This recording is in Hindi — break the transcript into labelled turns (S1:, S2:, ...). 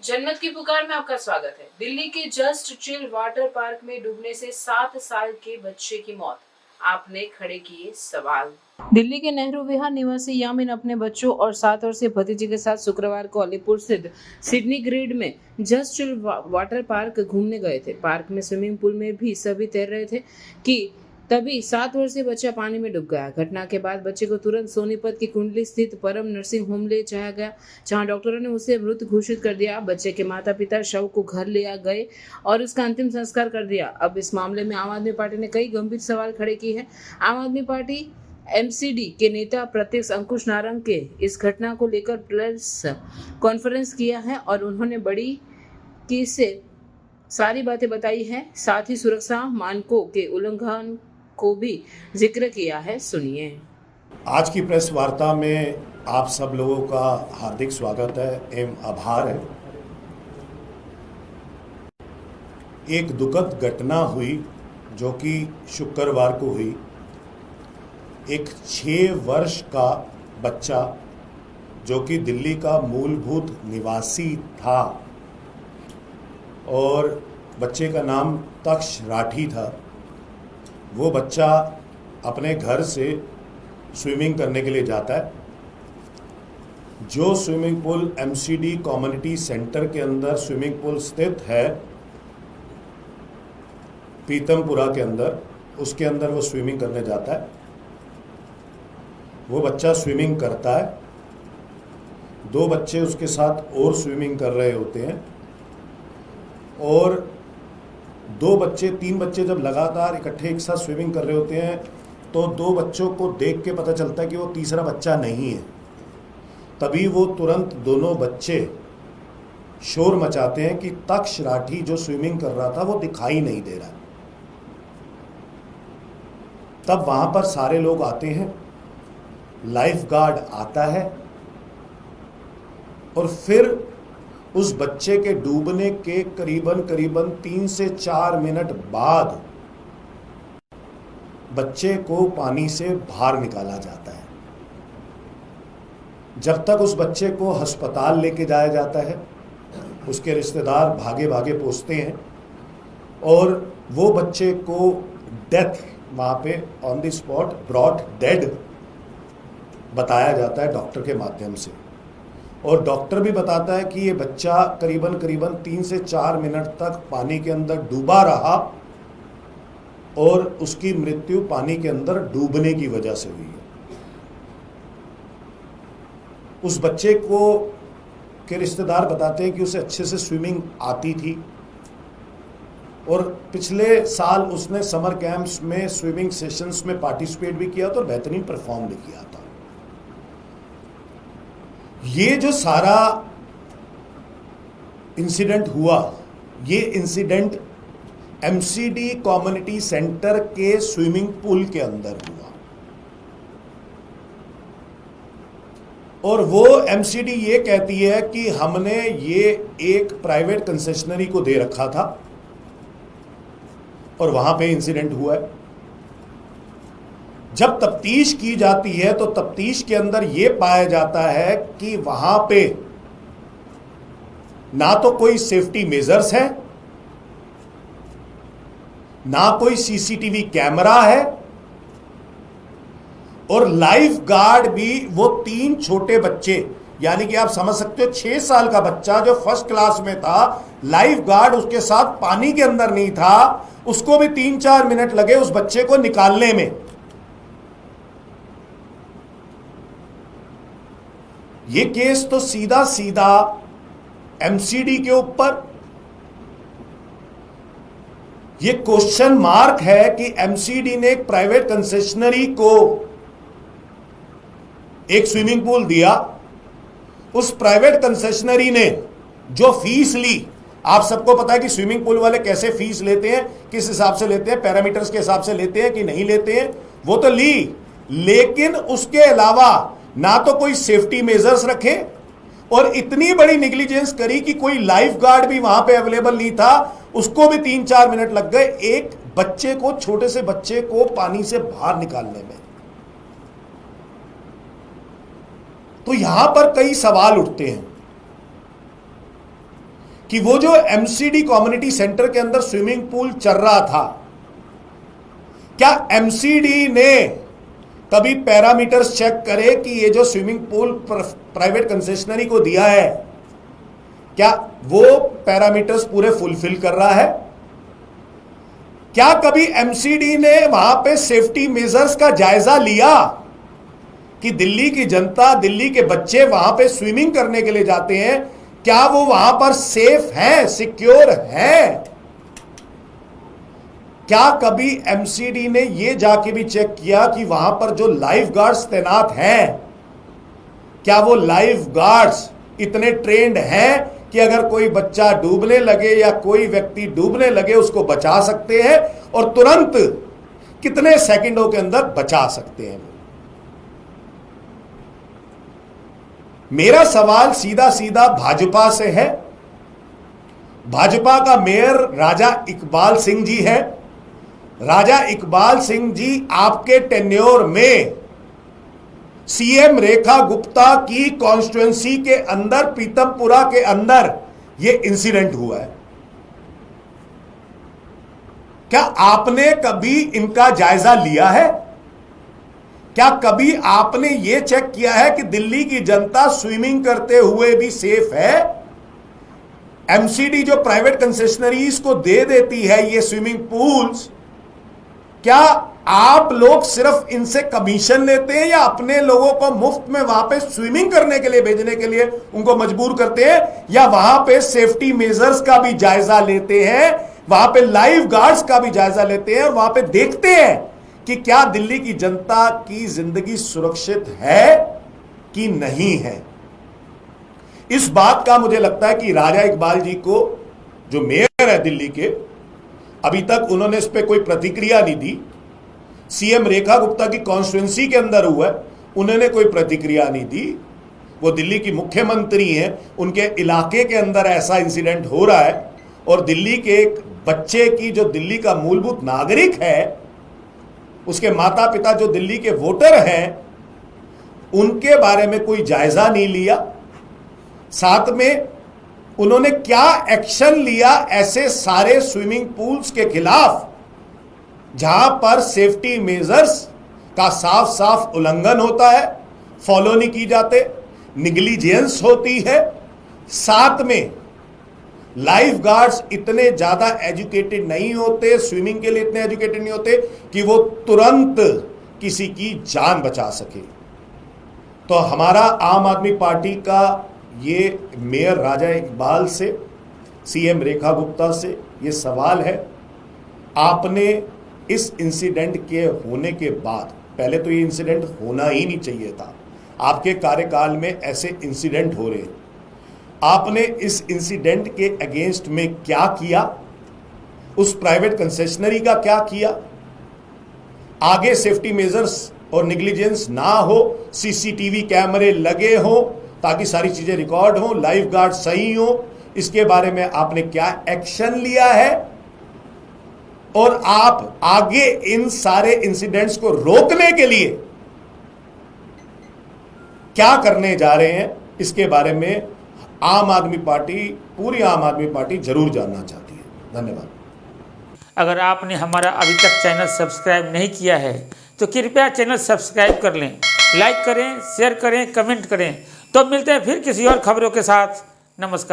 S1: जन्नत की पुकार में आपका स्वागत है। दिल्ली के जस्ट चिल वाटर पार्क में डूबने से 7 साल के बच्चे की मौत। आपने खड़े किए सवाल। दिल्ली के नेहरू विहार निवासी यामिन अपने बच्चों और 7 वर्षीय भतीजे के साथ शुक्रवार को अलीपुर स्थित सिडनी ग्रिड में जस्ट चिल वाटर पार्क घूमने गए थे। पार्क में स्विमिंग पूल में भी सभी तैर रहे थे कि तभी 7 वर्षीय बच्चा पानी में डूब गया। घटना के बाद बच्चे को तुरंत सोनीपत की कुंडली स्थित परम नर्सिंग होम ले जाया गया, जहां डॉक्टरों ने उसे मृत घोषित कर दिया। बच्चे के माता पिता शव को घर ले गए और उसका अंतिम संस्कार कर दिया। अब इस मामले में आम आदमी पार्टी ने कई गंभीर सवाल खड़े किए हैं। आम आदमी पार्टी एमसीडी के नेता प्रत्यक्ष अंकुश नारंग के इस घटना को लेकर प्रेस कॉन्फ्रेंस किया है और उन्होंने बड़ी की से सारी बातें बताई है। साथ ही सुरक्षा मानकों के उल्लंघन को भी जिक्र किया है। सुनिए।
S2: आज की प्रेस वार्ता में आप सब लोगों का हार्दिक स्वागत है एवं आभार है। एक दुखद घटना हुई जो कि शुक्रवार को हुई। एक 6 वर्ष का बच्चा जो कि दिल्ली का मूलभूत निवासी था और बच्चे का नाम तक्ष राठी था, वो बच्चा अपने घर से स्विमिंग करने के लिए जाता है। जो swimming pool MCD community centre के अंदर स्विमिंग पूल स्थित है पीतमपुरा के अंदर, उसके अंदर वो स्विमिंग करने जाता है। वो बच्चा स्विमिंग करता है। 2 बच्चे उसके साथ और स्विमिंग कर रहे होते हैं और 3 बच्चे जब लगातार इकट्ठे एक साथ स्विमिंग कर रहे होते हैं तो 2 बच्चों को देख के पता चलता है कि वो तीसरा बच्चा नहीं है। तभी वो तुरंत दोनों बच्चे शोर मचाते हैं कि तक्ष राठी जो स्विमिंग कर रहा था वो दिखाई नहीं दे रहा। तब वहां पर सारे लोग आते हैं, लाइफ गार्ड आता है और फिर उस बच्चे के डूबने के करीबन 3 से 4 मिनट बाद बच्चे को पानी से बाहर निकाला जाता है। जब तक उस बच्चे को अस्पताल लेके जाया जाता है, उसके रिश्तेदार भागे भागे पहुंचते हैं और वो बच्चे को डेथ वहां पे on the spot brought dead बताया जाता है डॉक्टर के माध्यम से। और डॉक्टर भी बताता है कि ये बच्चा करीबन 3 से 4 मिनट तक पानी के अंदर डूबा रहा और उसकी मृत्यु पानी के अंदर डूबने की वजह से हुई है। उस बच्चे को के रिश्तेदार बताते हैं कि उसे अच्छे से स्विमिंग आती थी और पिछले साल उसने समर कैंप्स में स्विमिंग सेशंस में पार्टिसिपेट भी किया था और बेहतरीन परफॉर्म भी किया था। ये जो सारा इंसिडेंट हुआ, ये इंसिडेंट एमसीडी कम्युनिटी सेंटर के स्विमिंग पूल के अंदर हुआ और वो एमसीडी ये कहती है कि हमने ये एक प्राइवेट कंसेशनरी को दे रखा था और वहां पे इंसिडेंट हुआ है। जब तफ्तीश की जाती है तो तफ्तीश के अंदर यह पाया जाता है कि वहां पे ना तो कोई सेफ्टी मेजर्स है, ना कोई सीसीटीवी कैमरा है और लाइफ गार्ड भी वो 3 छोटे बच्चे, यानी कि आप समझ सकते हो 6 साल का बच्चा जो फर्स्ट क्लास में था, लाइफ गार्ड उसके साथ पानी के अंदर नहीं था, उसको भी 3-4 मिनट लगे उस बच्चे को निकालने में। ये केस तो सीधा सीधा एमसीडी के ऊपर, ये क्वेश्चन मार्क है कि एमसीडी ने एक प्राइवेट कंसेशनरी को एक स्विमिंग पूल दिया, उस प्राइवेट कंसेशनरी ने जो फीस ली, आप सबको पता है कि स्विमिंग पूल वाले कैसे फीस लेते हैं, किस हिसाब से लेते हैं, पैरामीटर्स के हिसाब से लेते हैं कि नहीं लेते हैं, वो तो ली, लेकिन उसके अलावा ना तो कोई सेफ्टी मेजर्स रखे और इतनी बड़ी नेग्लिजेंस करी कि कोई लाइफ गार्ड भी वहां पे अवेलेबल नहीं था, उसको भी 3-4 मिनट लग गए एक बच्चे को, छोटे से बच्चे को पानी से बाहर निकालने में। तो यहां पर कई सवाल उठते हैं कि वो जो एमसीडी कम्युनिटी सेंटर के अंदर स्विमिंग पूल चल रहा था, क्या एमसीडी ने कभी पैरामीटर्स चेक करे कि ये जो स्विमिंग पूल प्राइवेट कंसेशनरी को दिया है, क्या वो पैरामीटर्स पूरे फुलफिल कर रहा है? क्या कभी एमसीडी ने वहां पे सेफ्टी मेजर्स का जायजा लिया कि दिल्ली की जनता, दिल्ली के बच्चे वहां पे स्विमिंग करने के लिए जाते हैं, क्या वो वहां पर सेफ हैं, सिक्योर हैं? क्या कभी एमसीडी ने ये जाके भी चेक किया कि वहां पर जो लाइफ गार्ड्स तैनात हैं, क्या वो लाइफ गार्ड्स इतने ट्रेंड हैं कि अगर कोई बच्चा डूबने लगे या कोई व्यक्ति डूबने लगे उसको बचा सकते हैं और तुरंत कितने सेकंडों के अंदर बचा सकते हैं? मेरा सवाल सीधा सीधा भाजपा से है। भाजपा का मेयर राजा इकबाल सिंह जी है। राजा इकबाल सिंह जी, आपके टेन्योर में सीएम रेखा गुप्ता की कॉन्स्टिट्यूएंसी के अंदर, पीतमपुरा के अंदर यह इंसिडेंट हुआ है। क्या आपने कभी इनका जायजा लिया है? क्या कभी आपने यह चेक किया है कि दिल्ली की जनता स्विमिंग करते हुए भी सेफ है? एमसीडी जो प्राइवेट कंसेशनरीज को दे देती है ये स्विमिंग पूल्स, क्या आप लोग सिर्फ इनसे कमीशन लेते हैं या अपने लोगों को मुफ्त में वहां पे स्विमिंग करने के लिए भेजने के लिए उनको मजबूर करते हैं, या वहां पे सेफ्टी मेजर्स का भी जायजा लेते हैं, वहां पे लाइफ गार्ड्स का भी जायजा लेते हैं और वहां पे देखते हैं कि क्या दिल्ली की जनता की जिंदगी सुरक्षित है कि नहीं है? इस बात का मुझे लगता है कि राजा इकबाल जी को, जो मेयर है दिल्ली के, अभी तक उन्होंने इस पर कोई प्रतिक्रिया नहीं दी। सीएम रेखा गुप्ता की कॉन्स्टिट्यूएंसी के अंदर हुआ है, उन्होंने कोई प्रतिक्रिया नहीं दी। वो दिल्ली की मुख्यमंत्री हैं, उनके इलाके के अंदर ऐसा इंसिडेंट हो रहा है और दिल्ली के एक बच्चे की, जो दिल्ली का मूलभूत नागरिक है, उसके माता पिता जो दिल्ली के वोटर हैं, उनके बारे में कोई जायजा नहीं लिया। साथ में उन्होंने क्या एक्शन लिया ऐसे सारे स्विमिंग पूल्स के खिलाफ जहां पर सेफ्टी मेजर्स का साफ साफ उल्लंघन होता है, फॉलो नहीं की जाते, निग्लिजेंस होती है। साथ में लाइफ गार्ड्स इतने ज्यादा एजुकेटेड नहीं होते, स्विमिंग के लिए इतने एजुकेटेड नहीं होते कि वो तुरंत किसी की जान बचा सके। तो हमारा आम आदमी पार्टी का ये मेयर राजा इकबाल से, सीएम रेखा गुप्ता से ये सवाल है, आपने इस इंसिडेंट के होने के बाद, पहले तो ये इंसिडेंट होना ही नहीं चाहिए था, आपके कार्यकाल में ऐसे इंसिडेंट हो रहे हैं, आपने इस इंसिडेंट के अगेंस्ट में क्या किया? उस प्राइवेट कंसेशनरी का क्या किया? आगे सेफ्टी मेजर्स और निग्लिजेंस ना हो, सीसीटीवी कैमरे लगे हो ताकि सारी चीजें रिकॉर्ड हो, लाइफ गार्ड सही हो, इसके बारे में आपने क्या एक्शन लिया है? और आप आगे इन सारे इंसिडेंट्स को रोकने के लिए क्या करने जा रहे हैं, इसके बारे में आम आदमी पार्टी, पूरी आम आदमी पार्टी जरूर जानना चाहती है। धन्यवाद।
S3: अगर आपने हमारा अभी तक चैनल सब्सक्राइब नहीं किया है तो कृपया चैनल सब्सक्राइब कर लें, लाइक करें, शेयर करें, कमेंट करें। तो मिलते हैं फिर किसी और खबरों के साथ। नमस्कार।